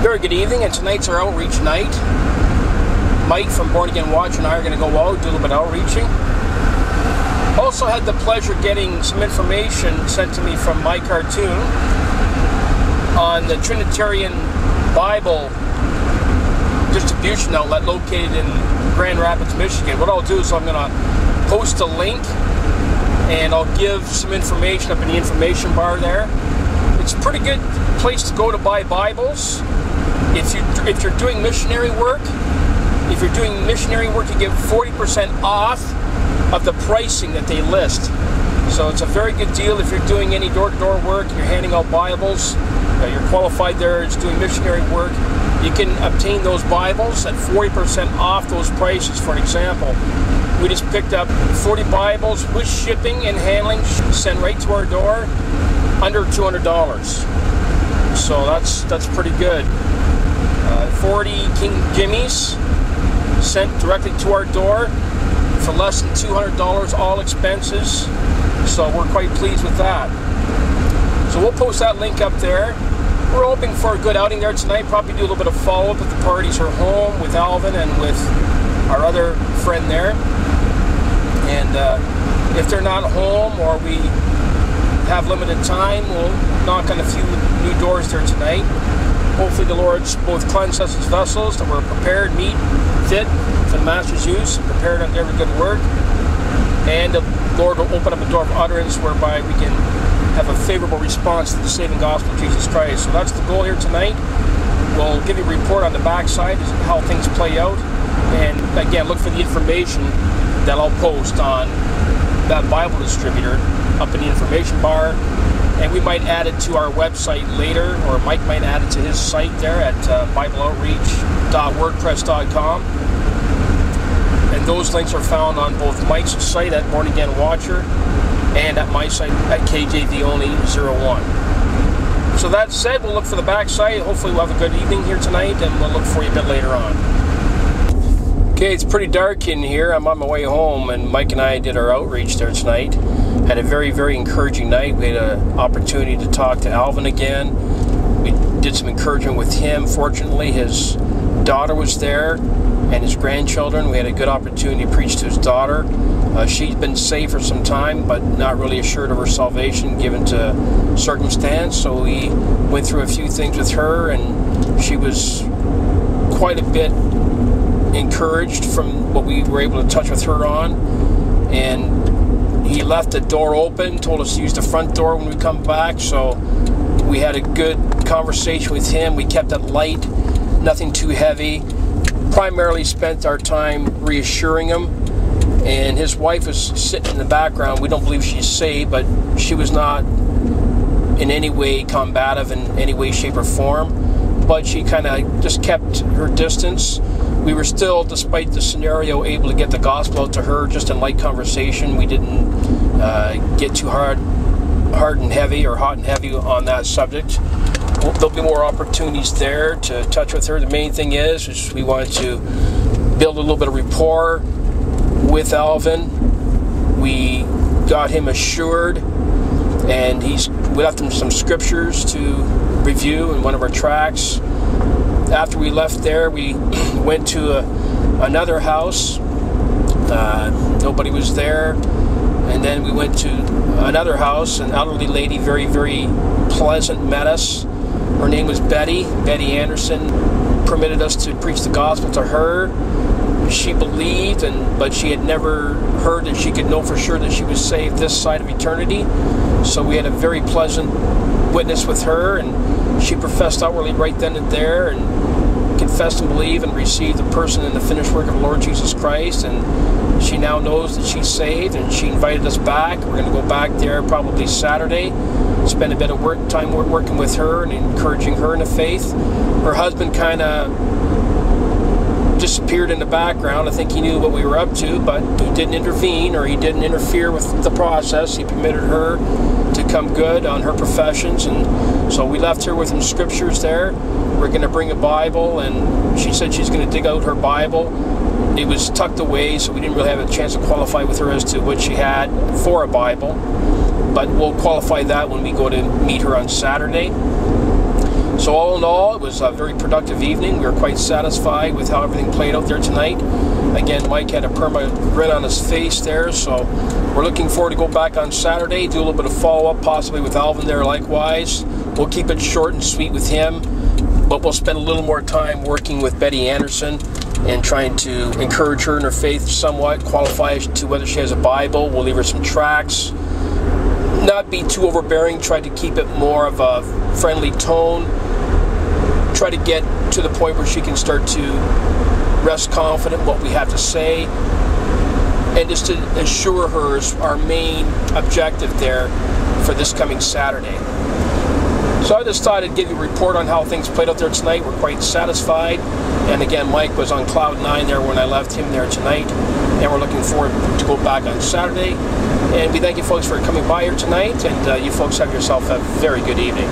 Very good evening, and tonight's our outreach night. Mike from Born Again Watch and I are going to go out, do a little bit of outreaching. Also had the pleasure of getting some information sent to me from my cartoon on the Trinitarian Bible distribution outlet located in Grand Rapids, Michigan. What I'll do is I'm going to post a link and I'll give some information up in the information bar there. It's a pretty good place to go to buy Bibles. If you're doing missionary work, you get 40% off of the pricing that they list. So it's a very good deal if you're doing any door-to-door work, you're handing out Bibles, you're qualified there, it's doing missionary work. You can obtain those Bibles at 40% off those prices. For an example, we just picked up 40 Bibles with shipping and handling, sent right to our door, under $200. So that's pretty good. 40 King Jimmies sent directly to our door for less than $200, all expenses. So we're quite pleased with that. So we'll post that link up there. We're hoping for a good outing there tonight. Probably do a little bit of follow-up if the parties are home with Alvin and with our other friend there. And if they're not home or we have limited time, we'll knock on a few new doors there tonight. Hopefully the Lord's both cleanse us as vessels, that we're prepared, meet, fit for the Master's use, prepared unto every good work. And the Lord will open up a door of utterance whereby we can have a favorable response to the saving gospel of Jesus Christ. So that's the goal here tonight. We'll give you a report on the backside, how things play out. And again, look for the information that I'll post on that Bible distributor up in the information bar. And we might add it to our website later, or Mike might add it to his site there at BibleOutreach.wordpress.com. And those links are found on both Mike's site at Born Again Watcher and at my site at KJVOnly01. So that said, we'll look for the backside. Hopefully we'll have a good evening here tonight, and we'll look for you a bit later on. Okay, it's pretty dark in here. I'm on my way home, and Mike and I did our outreach there tonight. Had a very, very encouraging night. We had an opportunity to talk to Alvin again. We did some encouragement with him. Fortunately, his daughter was there and his grandchildren. We had a good opportunity to preach to his daughter. She's been saved for some time, but not really assured of her salvation given to circumstance. So we went through a few things with her, and she was quite a bit encouraged from what we were able to touch with her on. And he left the door open, told us to use the front door when we come back. So we had a good conversation with him. We kept it light, nothing too heavy. Primarily spent our time reassuring him. And his wife was sitting in the background. We don't believe she's saved, but she was not in any way combative in any way, shape, or form. But she kind of just kept her distance. We were still, despite the scenario, able to get the gospel out to her just in light conversation. We didn't get too hard and heavy or hot and heavy on that subject. There'll be more opportunities there to touch with her. The main thing is we wanted to build a little bit of rapport with Alvin. We got him assured, and we left him some scriptures to review in one of our tracts. After we left there, we went to another house. Nobody was there. And then we went to another house. An elderly lady, very, very pleasant, met us. Her name was Betty Anderson. Permitted us to preach the gospel to her. She believed, but she had never heard that she could know for sure that she was saved this side of eternity. So we had a very pleasant witness with her, and she professed outwardly right then and there, and confessed and believed and received the person and the finished work of the Lord Jesus Christ. And she now knows that she's saved, and she invited us back. We're going to go back there probably Saturday, spend a bit of time working with her and encouraging her in the faith. Her husband kind of disappeared in the background. I think he knew what we were up to, but he didn't intervene, or he didn't interfere with the process. He permitted her to come good on her professions, and so we left her with some scriptures there. We're going to bring a Bible, and she said she's going to dig out her Bible. It was tucked away, so we didn't really have a chance to qualify with her as to what she had for a Bible, but we'll qualify that when we go to meet her on Saturday. So all in all, it was a very productive evening. We were quite satisfied with how everything played out there tonight. Again, Mike had a permanent grin on his face there, so we're looking forward to go back on Saturday, do a little bit of follow-up, possibly with Alvin there likewise. We'll keep it short and sweet with him, but we'll spend a little more time working with Betty Anderson and trying to encourage her in her faith somewhat, qualify to whether she has a Bible. We'll leave her some tracts. Not be too overbearing, try to keep it more of a friendly tone. Try to get to the point where she can start to rest confident in what we have to say, and just to assure her our main objective there for this coming Saturday. So I just thought I'd give you a report on how things played out there tonight. We're quite satisfied, and again, Mike was on cloud 9 there when I left him there tonight, and we're looking forward to go back on Saturday. And we thank you folks for coming by here tonight, and you folks have yourself a very good evening.